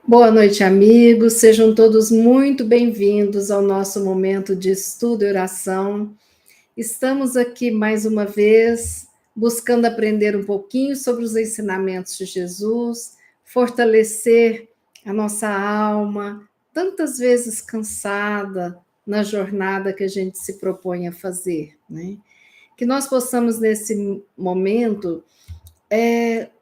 Boa noite, amigos. Sejam todos muito bem-vindos ao nosso momento de estudo e oração. Estamos aqui mais uma vez buscando aprender um pouquinho sobre os ensinamentos de Jesus, fortalecer a nossa alma, tantas vezes cansada na jornada que a gente se propõe a fazer, né? Que nós possamos, nesse momento,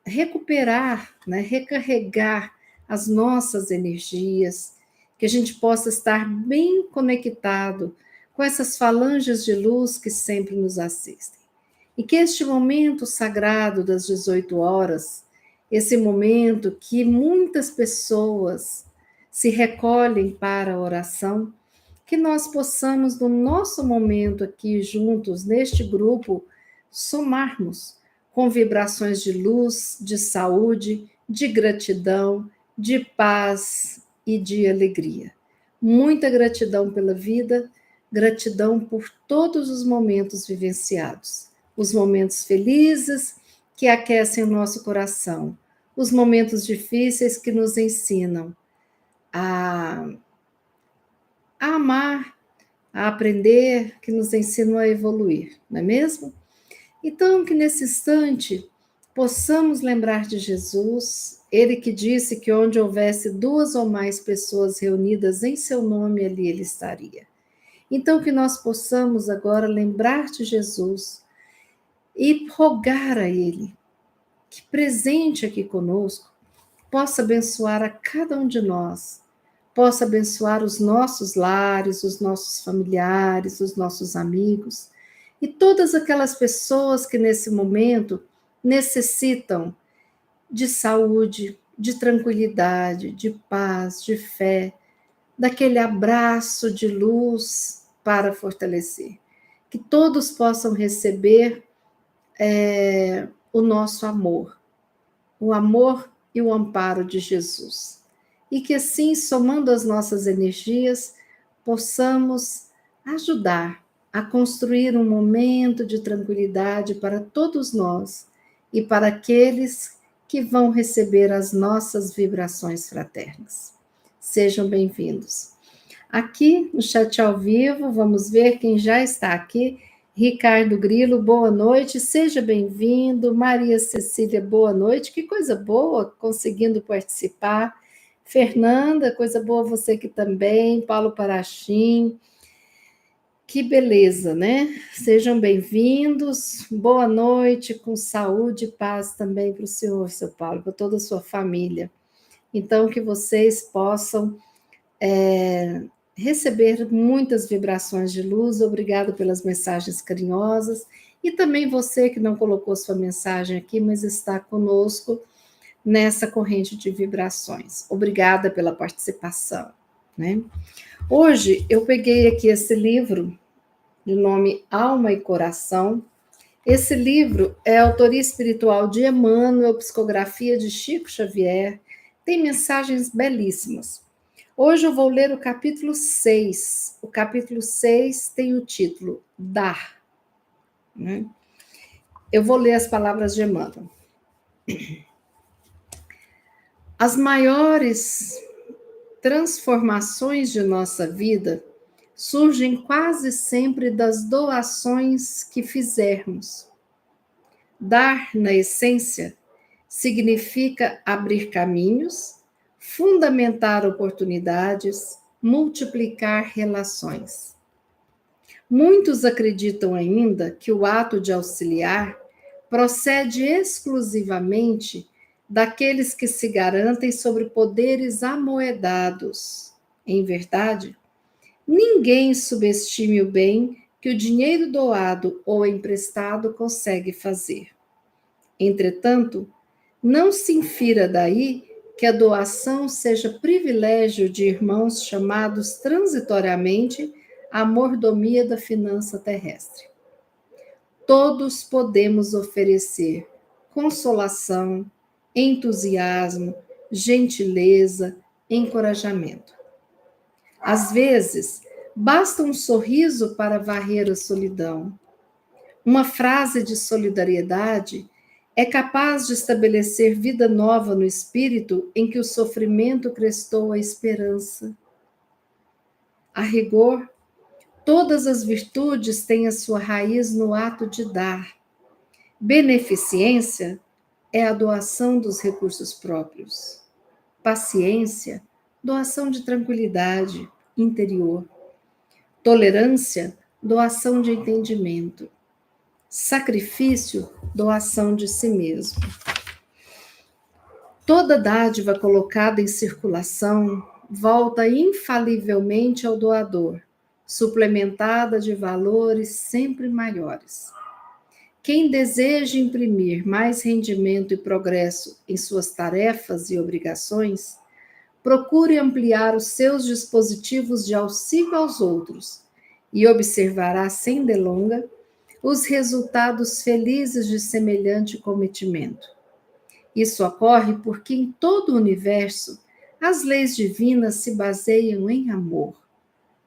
recuperar, né, recarregar as nossas energias, que a gente possa estar bem conectado com essas falanges de luz que sempre nos assistem. E que este momento sagrado das 18 horas, esse momento que muitas pessoas se recolhem para a oração, que nós possamos, no nosso momento aqui juntos, neste grupo, somarmos com vibrações de luz, de saúde, de gratidão, de paz e de alegria. Muita gratidão pela vida, gratidão por todos os momentos vivenciados, os momentos felizes que aquecem o nosso coração, os momentos difíceis que nos ensinam a amar, a aprender, que nos ensinam a evoluir, não é mesmo? Então, que nesse instante possamos lembrar de Jesus, ele que disse que onde houvesse duas ou mais pessoas reunidas em seu nome, ali ele estaria. Então, que nós possamos agora lembrar de Jesus e rogar a ele que, presente aqui conosco, possa abençoar a cada um de nós, possa abençoar os nossos lares, os nossos familiares, os nossos amigos e todas aquelas pessoas que nesse momento necessitam de saúde, de tranquilidade, de paz, de fé, daquele abraço de luz para fortalecer. Que todos possam receber o nosso amor, o amor e o amparo de Jesus. E que assim, somando as nossas energias, possamos ajudar a construir um momento de tranquilidade para todos nós e para aqueles que vão receber as nossas vibrações fraternas. Sejam bem-vindos. Aqui no chat ao vivo, vamos ver quem já está aqui. Ricardo Grilo, boa noite, seja bem-vindo. Maria Cecília, boa noite, que coisa boa conseguindo participar. Fernanda, coisa boa você aqui também. Paulo Parachim, que beleza, né? Sejam bem-vindos. Boa noite, com saúde e paz também para o senhor, seu Paulo, para toda a sua família. Então, que vocês possam receber muitas vibrações de luz. Obrigado pelas mensagens carinhosas. E também você que não colocou sua mensagem aqui, mas está conosco nessa corrente de vibrações. Obrigada pela participação, né? Hoje eu peguei aqui esse livro de nome Alma e Coração. Esse livro é autoria espiritual de Emmanuel, psicografia de Chico Xavier, tem mensagens belíssimas. Hoje eu vou ler o capítulo 6. O capítulo 6 tem o título Dar, né? Eu vou ler as palavras de Emmanuel. As maiores transformações de nossa vida surgem quase sempre das doações que fizermos. Dar, na essência, significa abrir caminhos, fundamentar oportunidades, multiplicar relações. Muitos acreditam ainda que o ato de auxiliar procede exclusivamente daqueles que se garantem sobre poderes amoedados. Em verdade, ninguém subestime o bem que o dinheiro doado ou emprestado consegue fazer. Entretanto, não se infira daí que a doação seja privilégio de irmãos chamados transitoriamente à mordomia da finança terrestre. Todos podemos oferecer consolação, entusiasmo, gentileza, encorajamento. Às vezes, basta um sorriso para varrer a solidão. Uma frase de solidariedade É capaz de estabelecer vida nova no espírito em que o sofrimento crestou a esperança. A rigor, todas as virtudes têm a sua raiz no ato de dar. Beneficência é a doação dos recursos próprios. Paciência, doação de tranquilidade interior. Tolerância, doação de entendimento. Sacrifício, doação de si mesmo. Toda dádiva colocada em circulação volta infalivelmente ao doador, suplementada de valores sempre maiores. Quem deseja imprimir mais rendimento e progresso em suas tarefas e obrigações, procure ampliar os seus dispositivos de auxílio aos outros e observará sem delonga os resultados felizes de semelhante cometimento. Isso ocorre porque em todo o universo as leis divinas se baseiam em amor,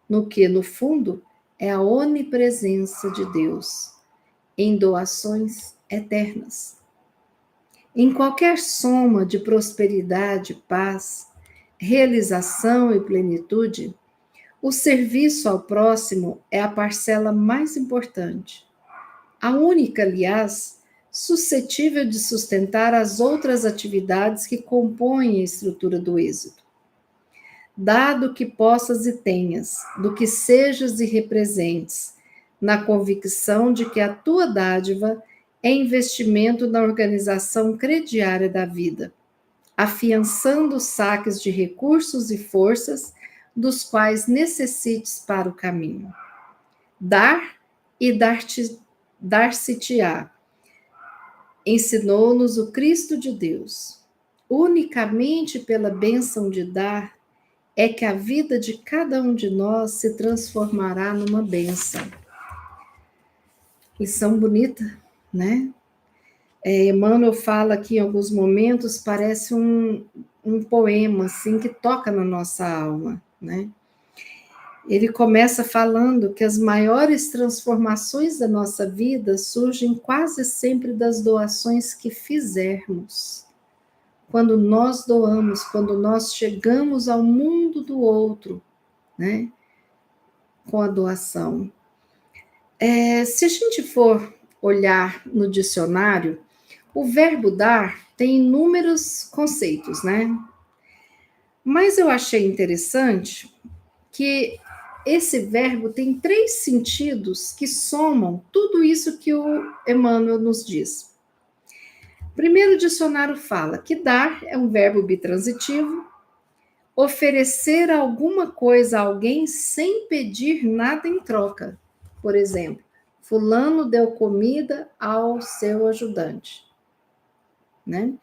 no que, no fundo, é a onipresença de Deus, em doações eternas. Em qualquer soma de prosperidade, paz, realização e plenitude, o serviço ao próximo é a parcela mais importante. A única, aliás, suscetível de sustentar as outras atividades que compõem a estrutura do êxito. Dado que possas e tenhas, do que sejas e representes, na convicção de que a tua dádiva é investimento na organização crediária da vida, afiançando os saques de recursos e forças dos quais necessites para o caminho. Dar e dar-se-te-á, ensinou-nos o Cristo de Deus. Unicamente pela bênção de dar é que a vida de cada um de nós se transformará numa bênção. Lição bonita, né? Emmanuel fala que em alguns momentos parece um poema assim que toca na nossa alma, né? Ele começa falando que as maiores transformações da nossa vida surgem quase sempre das doações que fizermos. Quando nós doamos, quando nós chegamos ao mundo do outro, né? Com a doação. Se a gente for olhar no dicionário, o verbo dar tem inúmeros conceitos, né? Mas eu achei interessante que esse verbo tem 3 sentidos que somam tudo isso que o Emmanuel nos diz. Primeiro, o dicionário fala que dar é um verbo bitransitivo, oferecer alguma coisa a alguém sem pedir nada em troca. Por exemplo, fulano deu comida ao seu ajudante, né?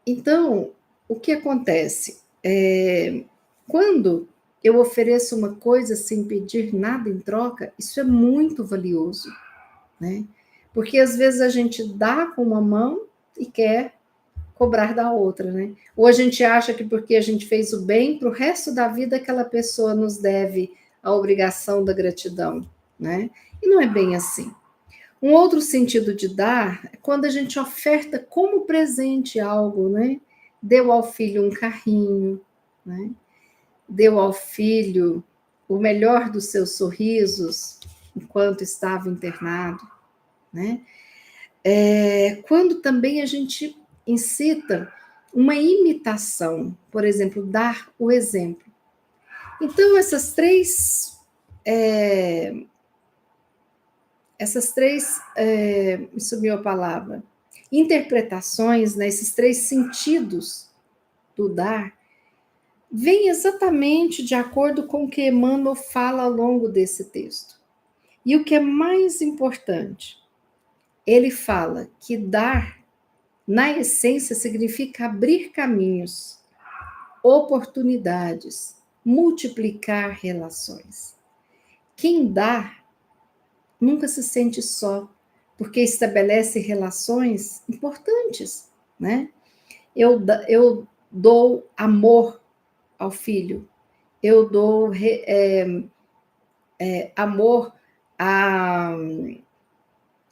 Então, o que acontece? Quando eu ofereço uma coisa sem pedir nada em troca, isso é muito valioso, né? Porque às vezes a gente dá com uma mão e quer cobrar da outra, né? Ou a gente acha que porque a gente fez o bem, para o resto da vida aquela pessoa nos deve a obrigação da gratidão, né? E não é bem assim. Um outro sentido de dar é quando a gente oferta como presente algo, né? Deu ao filho um carrinho, né? Deu ao filho o melhor dos seus sorrisos enquanto estava internado, né? Quando também a gente incita uma imitação, por exemplo, dar o exemplo. Então, essas três, me sumiu a palavra, interpretações, né, esses 3 sentidos do dar, vêm exatamente de acordo com o que Emmanuel fala ao longo desse texto. E o que é mais importante, ele fala que dar, na essência, significa abrir caminhos, oportunidades, multiplicar relações. Quem dá nunca se sente só, porque estabelece relações importantes, né? Eu dou amor ao filho, eu dou amor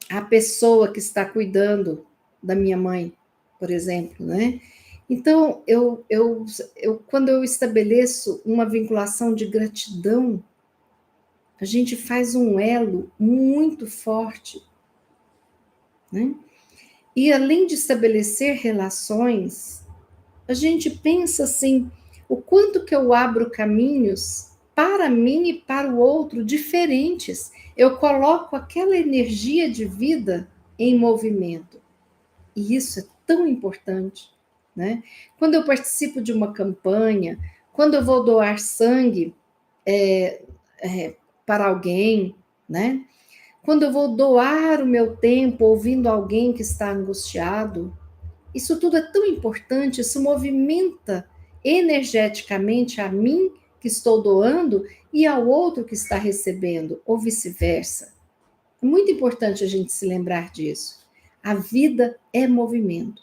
a pessoa que está cuidando da minha mãe, por exemplo, né? Então, quando eu estabeleço uma vinculação de gratidão, a gente faz um elo muito forte, né? E além de estabelecer relações, a gente pensa assim, o quanto que eu abro caminhos para mim e para o outro diferentes. Eu coloco aquela energia de vida em movimento. E isso é tão importante, né? Quando eu participo de uma campanha, quando eu vou doar sangue é, para alguém, né? Quando eu vou doar o meu tempo ouvindo alguém que está angustiado, isso tudo é tão importante, isso movimenta energeticamente a mim que estou doando e ao outro que está recebendo, ou vice-versa. É muito importante a gente se lembrar disso. A vida é movimento.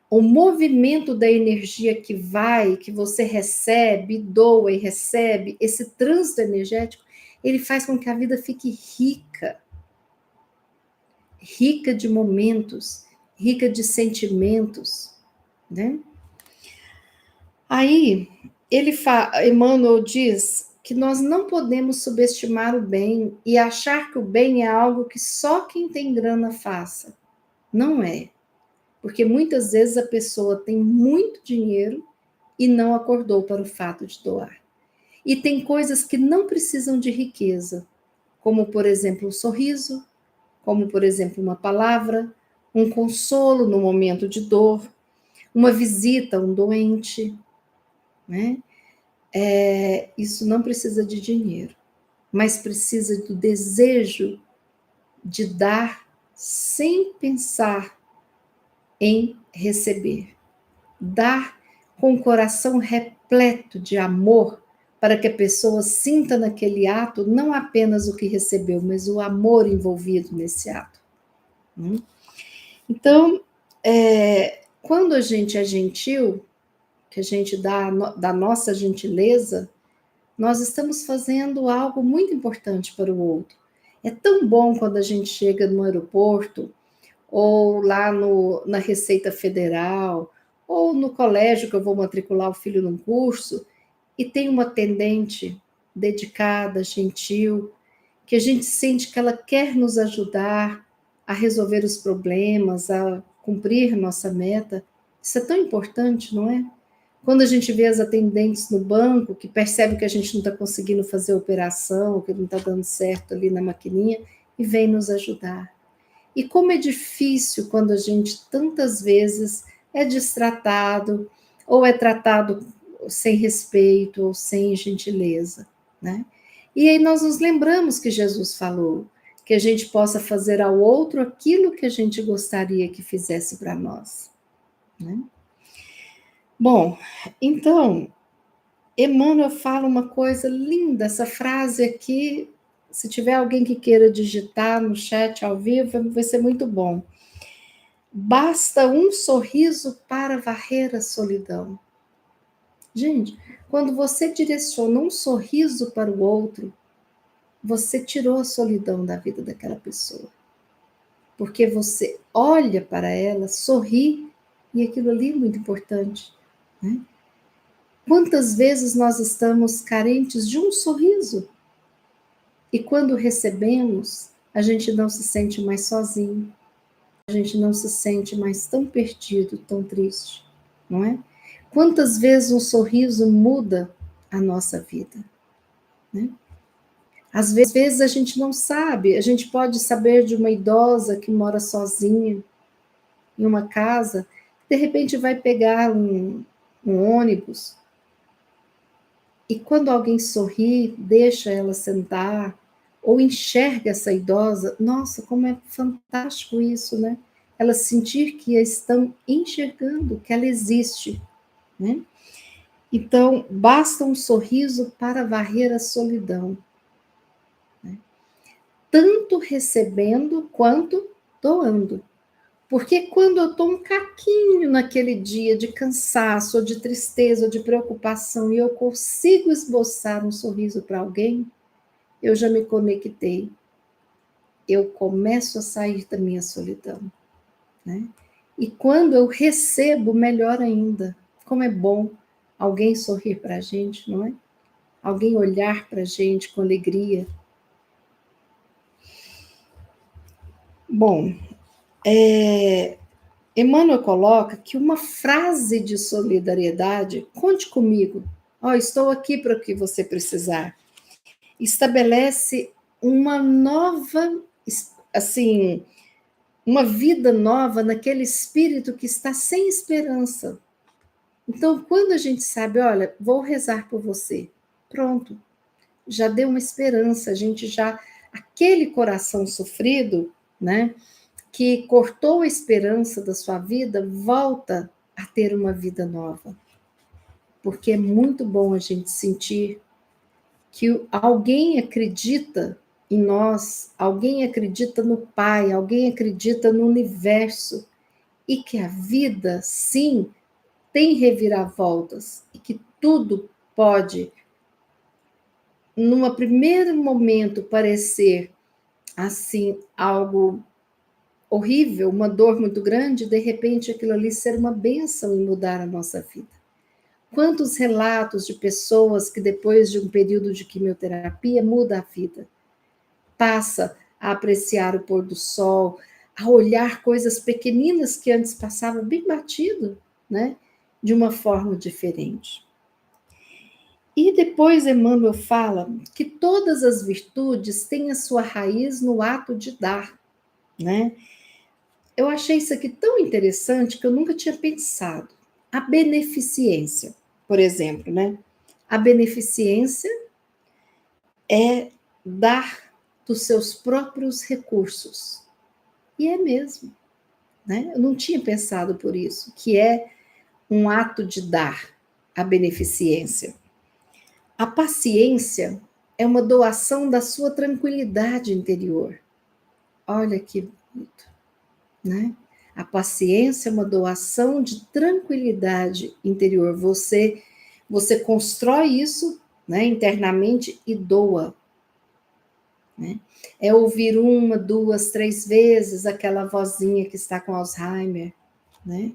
O movimento da energia que vai, que você recebe, doa e recebe, esse trânsito energético, ele faz com que a vida fique rica, rica de momentos, rica de sentimentos, né? Aí, Emmanuel diz que nós não podemos subestimar o bem e achar que o bem é algo que só quem tem grana faça. Não é. Porque muitas vezes a pessoa tem muito dinheiro e não acordou para o fato de doar. E tem coisas que não precisam de riqueza, como, por exemplo, um sorriso, como, por exemplo, uma palavra, um consolo no momento de dor, uma visita a um doente, né? Isso não precisa de dinheiro, mas precisa do desejo de dar sem pensar em receber. Dar com o coração repleto de amor para que a pessoa sinta naquele ato não apenas o que recebeu, mas o amor envolvido nesse ato. Então, quando a gente é gentil, que a gente dá da nossa gentileza, nós estamos fazendo algo muito importante para o outro. É tão bom quando a gente chega no aeroporto, ou lá na Receita Federal, ou no colégio que eu vou matricular o filho num curso, e tem uma atendente dedicada, gentil, que a gente sente que ela quer nos ajudar a resolver os problemas, a cumprir nossa meta. Isso é tão importante, não é? Quando a gente vê as atendentes no banco, que percebe que a gente não está conseguindo fazer a operação, que não está dando certo ali na maquininha, e vem nos ajudar. E como é difícil quando a gente tantas vezes é destratado, ou é tratado sem respeito, ou sem gentileza, né? E aí nós nos lembramos que Jesus falou, que a gente possa fazer ao outro aquilo que a gente gostaria que fizesse para nós, né? Bom, então, Emmanuel fala uma coisa linda, essa frase aqui, se tiver alguém que queira digitar no chat ao vivo, vai ser muito bom. Basta um sorriso para varrer a solidão. Gente, quando você direciona um sorriso para o outro, você tirou a solidão da vida daquela pessoa. Porque você olha para ela, sorri, e aquilo ali é muito importante, né? Quantas vezes nós estamos carentes de um sorriso? E quando recebemos, a gente não se sente mais sozinho, a gente não se sente mais tão perdido, tão triste, não é? Quantas vezes um sorriso muda a nossa vida, né? Às vezes a gente não sabe, a gente pode saber de uma idosa que mora sozinha em uma casa, de repente vai pegar um ônibus, e quando alguém sorri, deixa ela sentar, ou enxerga essa idosa, nossa, como é fantástico isso, né? Ela sentir que a estão enxergando, que ela existe, né? Então, basta um sorriso para varrer a solidão, né? Tanto recebendo quanto doando. Porque quando eu estou um caquinho naquele dia de cansaço, ou de tristeza, ou de preocupação, e eu consigo esboçar um sorriso para alguém, eu já me conectei. eu começo a sair da minha solidão, né? E quando eu recebo, melhor ainda. Como é bom alguém sorrir para a gente, não é? Alguém olhar para a gente com alegria. Bom, Emmanuel coloca que uma frase de solidariedade, conte comigo, estou aqui para o que você precisar, estabelece uma nova, assim, uma vida nova naquele espírito que está sem esperança. Então, quando a gente sabe, olha, vou rezar por você, pronto, já deu uma esperança, a gente já, aquele coração sofrido, né, que cortou a esperança da sua vida, volta a ter uma vida nova. Porque é muito bom a gente sentir que alguém acredita em nós, alguém acredita no Pai, alguém acredita no universo, e que a vida, sim, tem reviravoltas, e que tudo pode, num primeiro momento, parecer assim, algo horrível, uma dor muito grande, de repente aquilo ali ser uma bênção e mudar a nossa vida. Quantos relatos de pessoas que depois de um período de quimioterapia muda a vida, passa a apreciar o pôr do sol, a olhar coisas pequeninas que antes passava bem batido, né? De uma forma diferente. E depois Emmanuel fala que todas as virtudes têm a sua raiz no ato de dar, né? Eu achei isso aqui tão interessante que eu nunca tinha pensado. A beneficência, por exemplo, né? A beneficência é dar dos seus próprios recursos. E é mesmo, né? Eu não tinha pensado por isso, que é um ato de dar a beneficência. A paciência é uma doação da sua tranquilidade interior. Olha que bonito, né? A paciência é uma doação de tranquilidade interior. Você constrói isso, né, internamente e doa. Né? É ouvir uma, duas, três vezes aquela vozinha que está com Alzheimer. Né?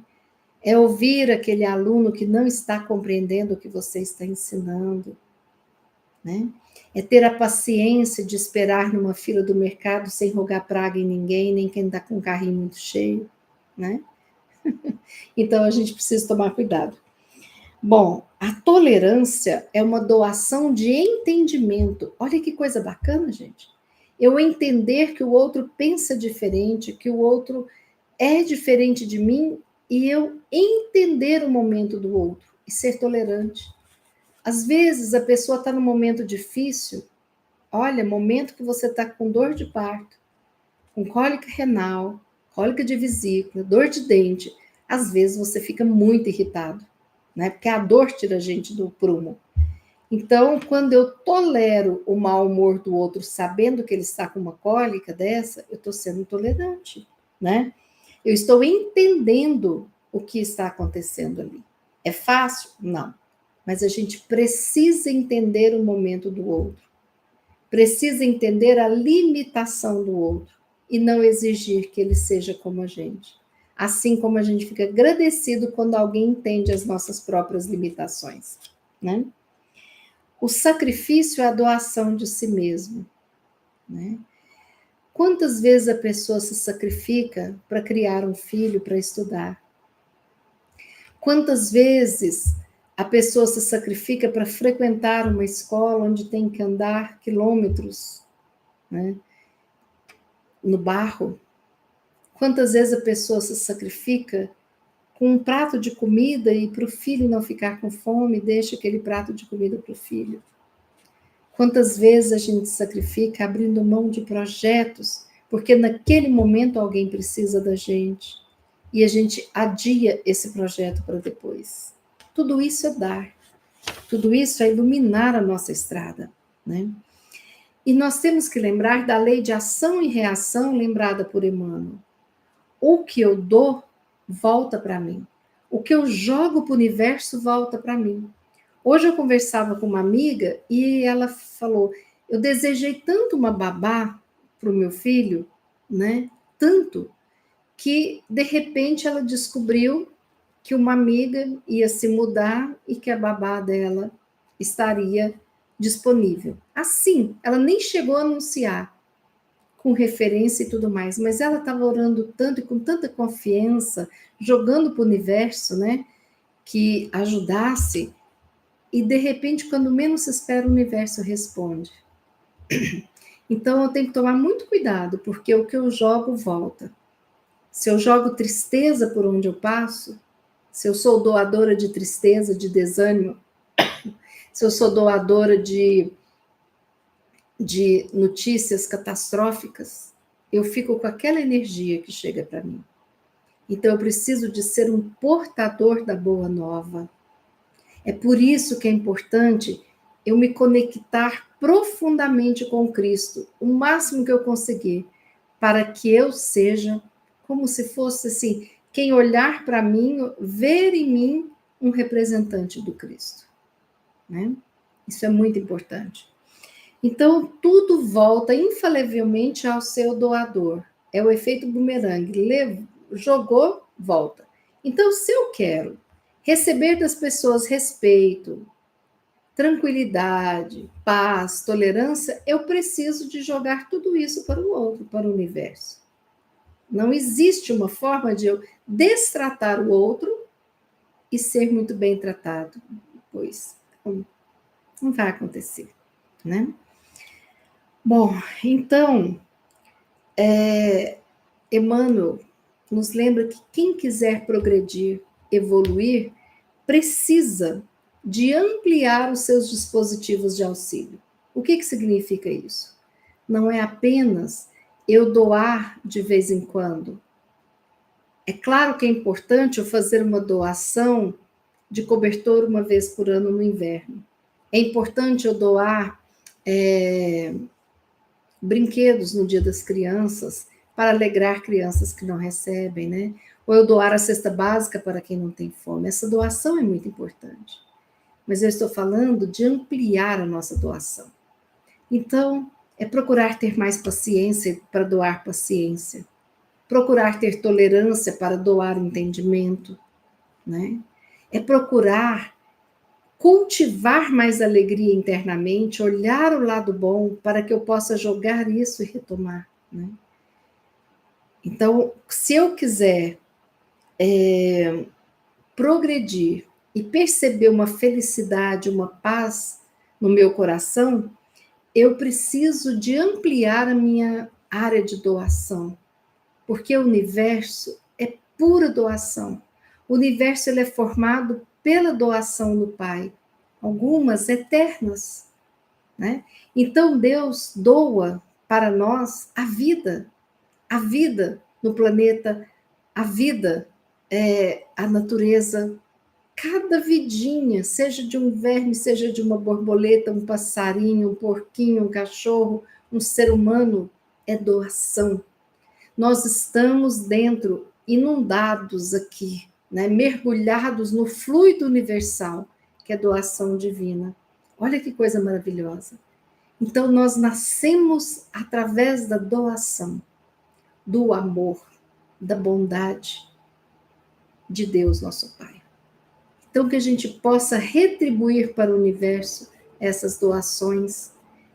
É ouvir aquele aluno que não está compreendendo o que você está ensinando. Né? É ter a paciência de esperar numa fila do mercado sem rogar praga em ninguém, nem quem está com um carrinho muito cheio. Né? Então a gente precisa tomar cuidado. Bom, a tolerância é uma doação de entendimento. Olha que coisa bacana, gente. Eu entender que o outro pensa diferente, que o outro é diferente de mim, e eu entender o momento do outro e ser tolerante. Às vezes a pessoa está num momento difícil, olha, momento que você está com dor de parto, com cólica renal, cólica de vesícula, dor de dente, às vezes você fica muito irritado, né? Porque a dor tira a gente do prumo. Então, quando eu tolero o mau humor do outro, sabendo que ele está com uma cólica dessa, eu estou sendo tolerante, né? Eu estou entendendo o que está acontecendo ali. É fácil? Não. Mas a gente precisa entender o momento do outro. Precisa entender a limitação do outro e não exigir que ele seja como a gente. Assim como a gente fica agradecido quando alguém entende as nossas próprias limitações, né? O sacrifício é a doação de si mesmo, né? Quantas vezes a pessoa se sacrifica para criar um filho, para estudar? Quantas vezes a pessoa se sacrifica para frequentar uma escola onde tem que andar quilômetros, né, no barro? Quantas vezes a pessoa se sacrifica com um prato de comida e para o filho não ficar com fome, deixa aquele prato de comida para o filho? Quantas vezes a gente sacrifica abrindo mão de projetos, porque naquele momento alguém precisa da gente, e a gente adia esse projeto para depois. Tudo isso é dar, tudo isso é iluminar a nossa estrada, né? E nós temos que lembrar da lei de ação e reação lembrada por Emmanuel. O que eu dou, volta para mim. O que eu jogo para o universo, volta para mim. Hoje eu conversava com uma amiga e ela falou, eu desejei tanto uma babá, para o meu filho, né? Tanto que, de repente, ela descobriu que uma amiga ia se mudar e que a babá dela estaria disponível. Assim, ela nem chegou a anunciar com referência e tudo mais, mas ela estava orando tanto e com tanta confiança, jogando para o universo, né, que ajudasse, e de repente, quando menos se espera, o universo responde. Então, eu tenho que tomar muito cuidado, porque o que eu jogo volta. Se eu jogo tristeza por onde eu passo, se eu sou doadora de tristeza, de desânimo, se eu sou doadora de notícias catastróficas, eu fico com aquela energia que chega para mim. Então, eu preciso de ser um portador da boa nova. É por isso que é importante eu me conectar profundamente com Cristo, o máximo que eu conseguir, para que eu seja como se fosse assim, quem olhar para mim, ver em mim um representante do Cristo, né? Isso é muito importante. Então, tudo volta infalivelmente ao seu doador. É o efeito bumerangue. Jogou, volta. Então, se eu quero receber das pessoas respeito, tranquilidade, paz, tolerância, eu preciso de jogar tudo isso para o outro, para o universo. Não existe uma forma de eu destratar o outro e ser muito bem tratado depois. Não vai acontecer, né? Bom, então, Emmanuel nos lembra que quem quiser progredir, evoluir, precisa de ampliar os seus dispositivos de auxílio. O que significa isso? Não é apenas eu doar de vez em quando. É claro que é importante eu fazer uma doação de cobertor uma vez por ano no inverno. É importante eu doar brinquedos no Dia das Crianças para alegrar crianças que não recebem, né? Ou eu doar a cesta básica para quem não tem fome. Essa doação é muito importante. Mas eu estou falando de ampliar a nossa doação. Então, é procurar ter mais paciência para doar paciência. Procurar ter tolerância para doar entendimento, né? É procurar cultivar mais alegria internamente, olhar o lado bom para que eu possa jogar isso e retomar, né? Então, se eu quiser progredir e perceber uma felicidade, uma paz no meu coração, eu preciso de ampliar a minha área de doação, porque o universo é pura doação. O universo ele é formado pela doação do Pai, algumas eternas, né? Então Deus doa para nós a vida no planeta, a vida, a natureza, cada vidinha, seja de um verme, seja de uma borboleta, um passarinho, um porquinho, um cachorro, um ser humano, é doação. Nós estamos dentro, inundados aqui, né, mergulhados no fluido universal, que é doação divina. Olha que coisa maravilhosa. Então, nós nascemos através da doação, do amor, da bondade de Deus, nosso Pai. Então, que a gente possa retribuir para o universo essas doações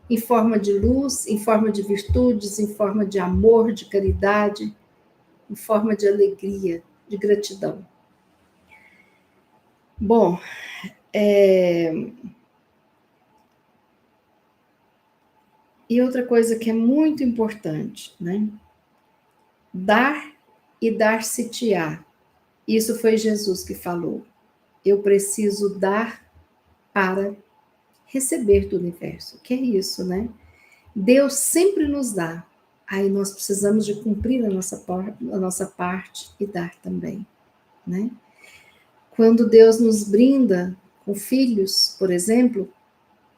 em forma de luz, em forma de virtudes, em forma de amor, de caridade, em forma de alegria, de gratidão. Bom, e outra coisa que é muito importante, né? Dar e dar-se-te-á. Isso foi Jesus que falou. Eu preciso dar para receber do universo. Que é isso, né? Deus sempre nos dá. Aí nós precisamos de cumprir a nossa parte e dar também, né? Quando Deus nos brinda com filhos, por exemplo,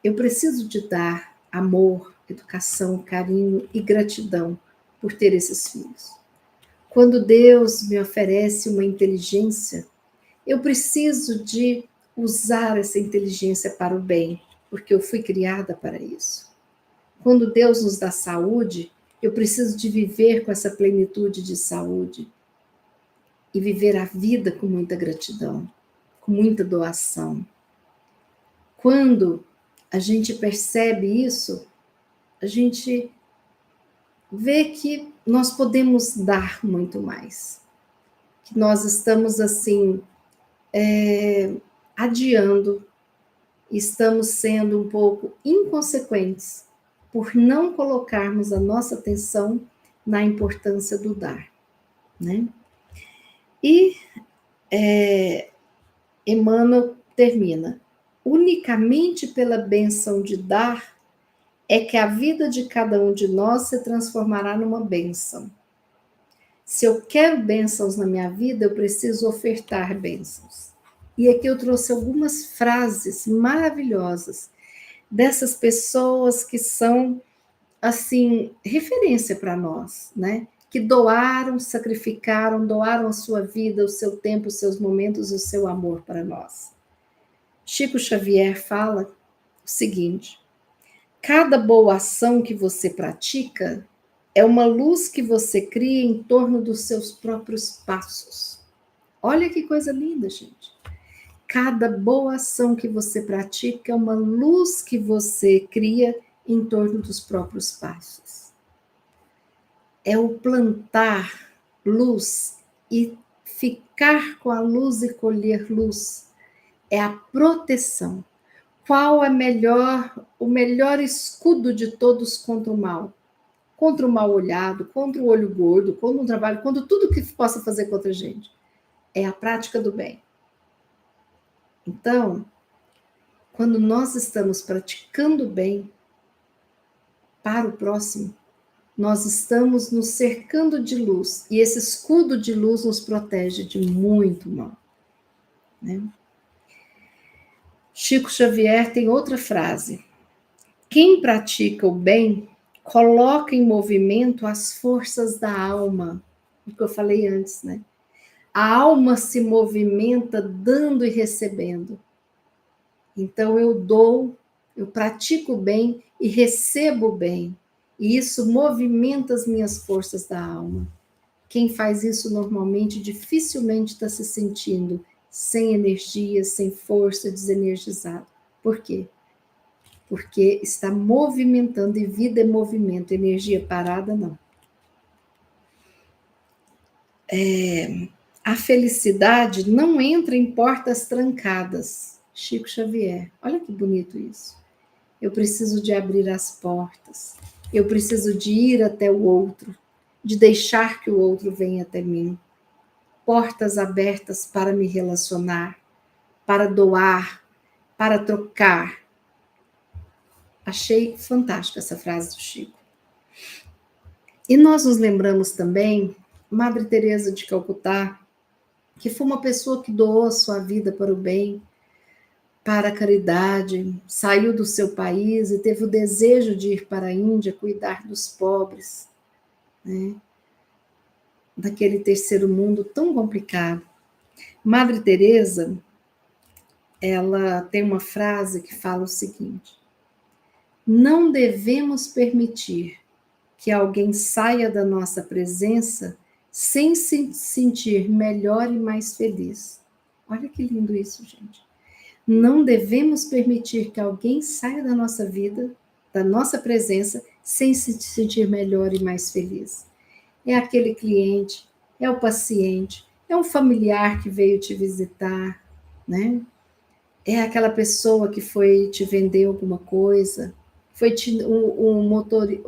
eu preciso de dar amor, educação, carinho e gratidão por ter esses filhos. Quando Deus me oferece uma inteligência, eu preciso de usar essa inteligência para o bem, porque eu fui criada para isso. Quando Deus nos dá saúde, Eu preciso de viver com essa plenitude de saúde e viver a vida com muita gratidão, com muita doação. Quando a gente percebe isso, a gente vê que nós podemos dar muito mais. Que nós estamos, assim, adiando, estamos sendo um pouco inconsequentes por não colocarmos a nossa atenção na importância do dar, né? E Emmanuel termina: unicamente pela bênção de dar é que a vida de cada um de nós se transformará numa bênção. Se eu quero bênçãos na minha vida, eu preciso ofertar bênçãos. E aqui eu trouxe algumas frases maravilhosas dessas pessoas que são, assim, referência para nós, né? Que doaram, sacrificaram, doaram a sua vida, o seu tempo, os seus momentos, o seu amor para nós. Chico Xavier fala o seguinte: cada boa ação que você pratica é uma luz que você cria em torno dos seus próprios passos. Olha que coisa linda, gente. Cada boa ação que você pratica é uma luz que você cria em torno dos próprios passos. É o plantar luz e ficar com a luz e colher luz. É a proteção. Qual é o melhor escudo de todos contra o mal? Contra o mal olhado, contra o olho gordo, contra o trabalho, contra tudo que possa fazer contra a gente. É a prática do bem. Então, quando nós estamos praticando o bem para o próximo, nós estamos nos cercando de luz, e esse escudo de luz nos protege de muito mal, né? Chico Xavier tem outra frase: quem pratica o bem coloca em movimento as forças da alma, o que eu falei antes, né? A alma se movimenta dando e recebendo. Então eu dou, eu pratico o bem e recebo o bem. E isso movimenta as minhas forças da alma. Quem faz isso normalmente dificilmente está se sentindo sem energia, sem força, desenergizado. Por quê? Porque está movimentando, e vida é movimento, energia parada não. A felicidade não entra em portas trancadas. Chico Xavier. Olha que bonito isso. Eu preciso de abrir as portas. Eu preciso de ir até o outro, de deixar que o outro venha até mim. Portas abertas para me relacionar, para doar, para trocar. Achei fantástica essa frase do Chico. E nós nos lembramos também Madre Teresa de Calcutá, que foi uma pessoa que doou a sua vida para o bem, para a caridade, saiu do seu país e teve o desejo de ir para a Índia cuidar dos pobres, né? Daquele terceiro mundo tão complicado. Madre Teresa, ela tem uma frase que fala o seguinte: não devemos permitir que alguém saia da nossa presença sem se sentir melhor e mais feliz. Olha que lindo isso, gente. Não devemos permitir que alguém saia da nossa vida, da nossa presença, sem se sentir melhor e mais feliz. É aquele cliente, é o paciente, é um familiar que veio te visitar, né? É aquela pessoa que foi te vender alguma coisa, foi um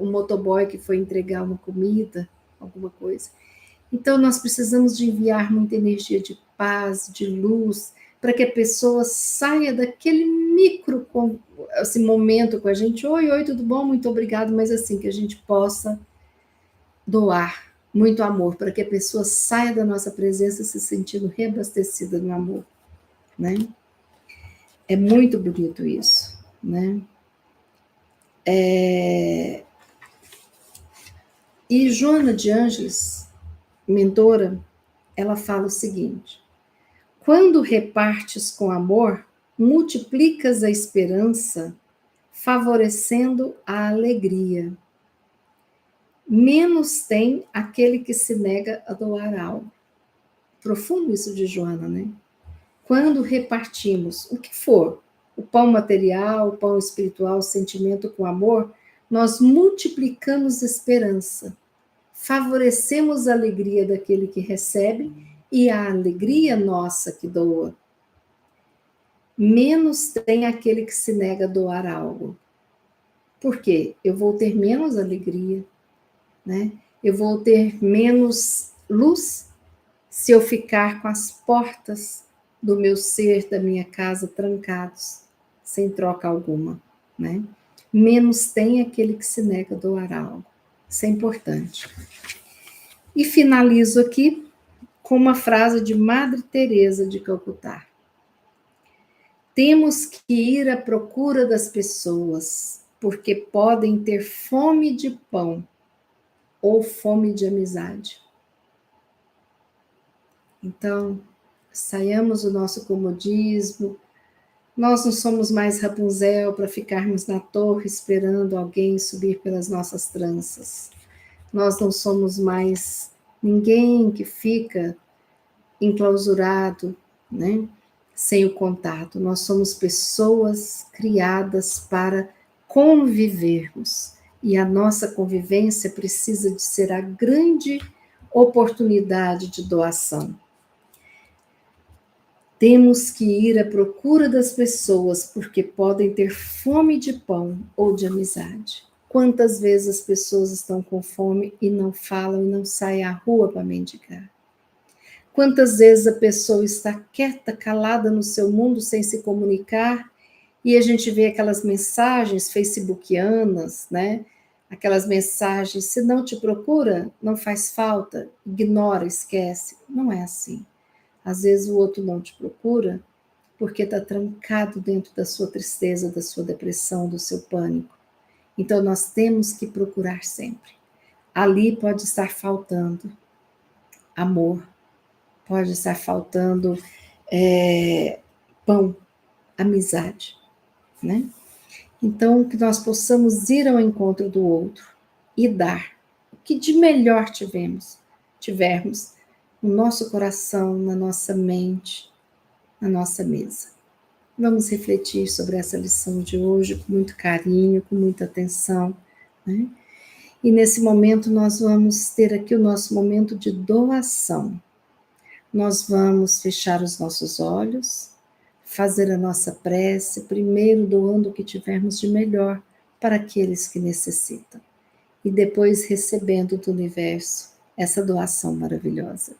motoboy que foi entregar uma comida, alguma coisa. Então, nós precisamos de enviar muita energia de paz, de luz, para que a pessoa saia daquele micro assim, momento com a gente. Oi, oi, tudo bom? Muito obrigado. Mas assim, que a gente possa doar muito amor, para que a pessoa saia da nossa presença se sentindo reabastecida no amor, né? É muito bonito isso, né? E Joana de Ângeles, mentora, ela fala o seguinte: quando repartes com amor, multiplicas a esperança, favorecendo a alegria. menos tem aquele que se nega a doar algo. Profundo isso de Joana, né? Quando repartimos o que for, o pão material, o pão espiritual, o sentimento com amor, nós multiplicamos esperança, favorecemos a alegria daquele que recebe e a alegria nossa que doa. Menos tem aquele que se nega a doar algo. Por quê? Eu vou ter menos alegria, né? Eu vou ter menos luz se eu ficar com as portas do meu ser, da minha casa, trancados, sem troca alguma, né? Menos tem aquele que se nega a doar algo. Isso é importante. E finalizo aqui com uma frase de Madre Teresa de Calcutá. Temos que ir à procura das pessoas, porque podem ter fome de pão ou fome de amizade. Então, saiamos do nosso comodismo. Nós não somos mais Rapunzel para ficarmos na torre esperando alguém subir pelas nossas tranças. Nós não somos mais ninguém que fica enclausurado, né, sem o contato. Nós somos pessoas criadas para convivermos. E a nossa convivência precisa de ser a grande oportunidade de doação. Temos que ir à procura das pessoas, porque podem ter fome de pão ou de amizade. Quantas vezes as pessoas estão com fome e não falam e não saem à rua para mendigar? Quantas vezes a pessoa está quieta, calada no seu mundo, sem se comunicar, e a gente vê aquelas mensagens facebookianas, né? Aquelas mensagens, se não te procura, não faz falta, ignora, esquece. Não é assim. Às vezes o outro não te procura porque está trancado dentro da sua tristeza, da sua depressão, do seu pânico. Então nós temos que procurar sempre. Ali pode estar faltando amor, pode estar faltando pão, amizade, né? Então que nós possamos ir ao encontro do outro e dar o que de melhor tivermos no nosso coração, na nossa mente, na nossa mesa. Vamos refletir sobre essa lição de hoje com muito carinho, com muita atenção, né? E nesse momento nós vamos ter aqui o nosso momento de doação. Nós vamos fechar os nossos olhos, fazer a nossa prece, primeiro doando o que tivermos de melhor para aqueles que necessitam. E depois recebendo do universo essa doação maravilhosa.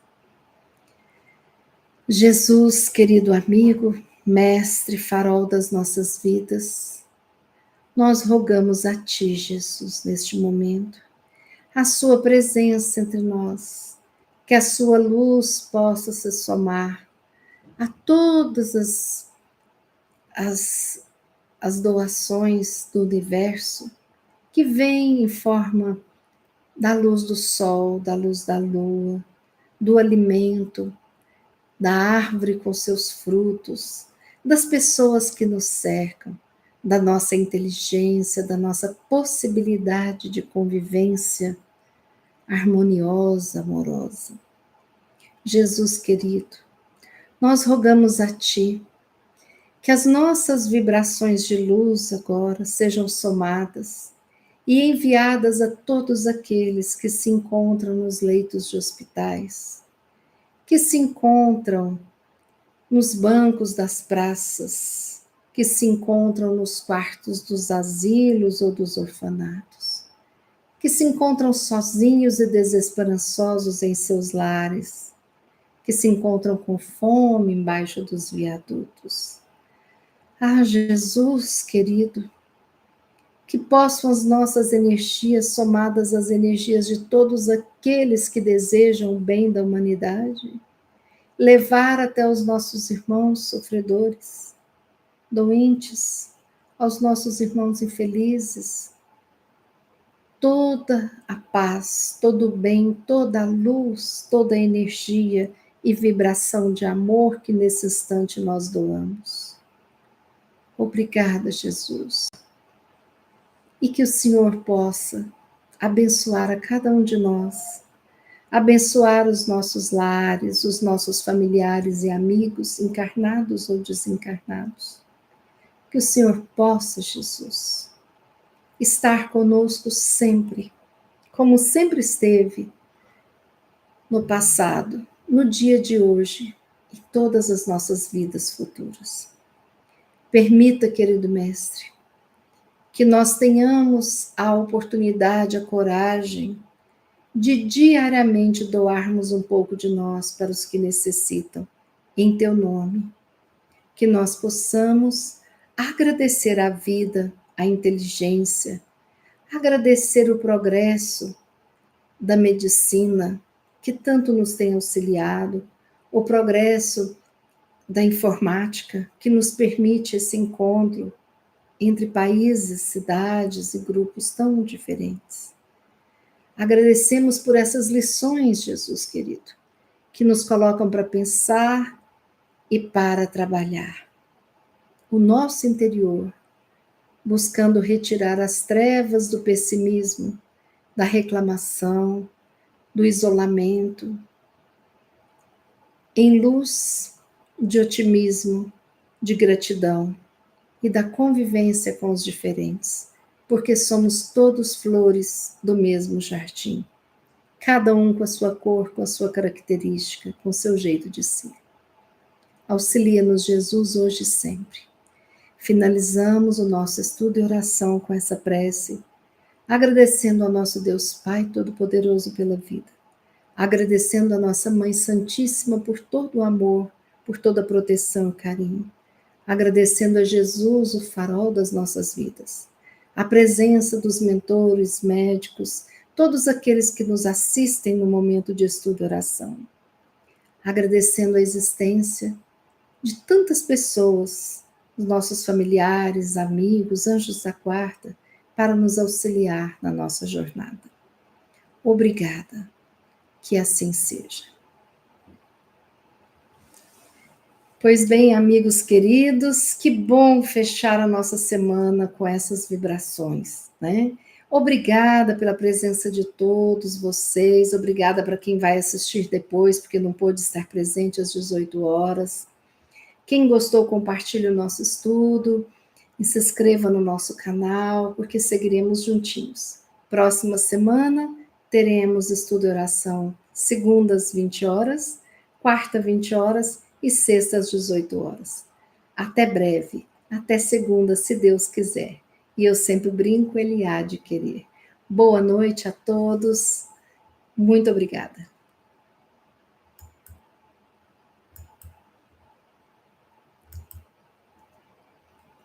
Jesus, querido amigo, Mestre, farol das nossas vidas, nós rogamos a Ti, Jesus, neste momento, a Sua presença entre nós, que a Sua luz possa se somar a todas as doações do universo que vêm em forma da luz do sol, da luz da lua, do alimento, da árvore com seus frutos, das pessoas que nos cercam, da nossa inteligência, da nossa possibilidade de convivência harmoniosa, amorosa. Jesus querido, nós rogamos a Ti que as nossas vibrações de luz agora sejam somadas e enviadas a todos aqueles que se encontram nos leitos de hospitais, que se encontram nos bancos das praças, que se encontram nos quartos dos asilos ou dos orfanatos, que se encontram sozinhos e desesperançosos em seus lares, que se encontram com fome embaixo dos viadutos. Ah, Jesus querido, que possam as nossas energias, somadas às energias de todos aqueles que desejam o bem da humanidade, levar até os nossos irmãos sofredores, doentes, aos nossos irmãos infelizes, toda a paz, todo o bem, toda a luz, toda a energia e vibração de amor que nesse instante nós doamos. Obrigada, Jesus. E que o Senhor possa abençoar a cada um de nós, abençoar os nossos lares, os nossos familiares e amigos, encarnados ou desencarnados. Que o Senhor possa, Jesus, estar conosco sempre, como sempre esteve no passado, no dia de hoje e todas as nossas vidas futuras. Permita, querido Mestre, que nós tenhamos a oportunidade, a coragem de diariamente doarmos um pouco de nós para os que necessitam, em Teu nome. Que nós possamos agradecer a vida, a inteligência, agradecer o progresso da medicina, que tanto nos tem auxiliado, o progresso da informática, que nos permite esse encontro entre países, cidades e grupos tão diferentes. Agradecemos por essas lições, Jesus querido, que nos colocam para pensar e para trabalhar. O nosso interior, buscando retirar as trevas do pessimismo, da reclamação, do isolamento, em luz de otimismo, de gratidão e da convivência com os diferentes, porque somos todos flores do mesmo jardim, cada um com a sua cor, com a sua característica, com o seu jeito de ser. Auxilia-nos, Jesus, hoje e sempre. Finalizamos o nosso estudo e oração com essa prece, agradecendo ao nosso Deus Pai Todo-Poderoso pela vida, agradecendo a nossa Mãe Santíssima por todo o amor, por toda a proteção e carinho, agradecendo a Jesus, o farol das nossas vidas, a presença dos mentores, médicos, todos aqueles que nos assistem no momento de estudo e oração, agradecendo a existência de tantas pessoas, os nossos familiares, amigos, anjos da guarda, para nos auxiliar na nossa jornada. Obrigada, que assim seja. Pois bem, amigos queridos, que bom fechar a nossa semana com essas vibrações, né? Obrigada pela presença de todos vocês, obrigada para quem vai assistir depois, porque não pôde estar presente às 18 horas. Quem gostou, compartilhe o nosso estudo e se inscreva no nosso canal, porque seguiremos juntinhos. Próxima semana teremos estudo e oração segunda às 20 horas, quarta 20 horas e sexta às 18 horas. Até breve, até segunda, se Deus quiser. E eu sempre brinco, Ele há de querer. Boa noite a todos, muito obrigada.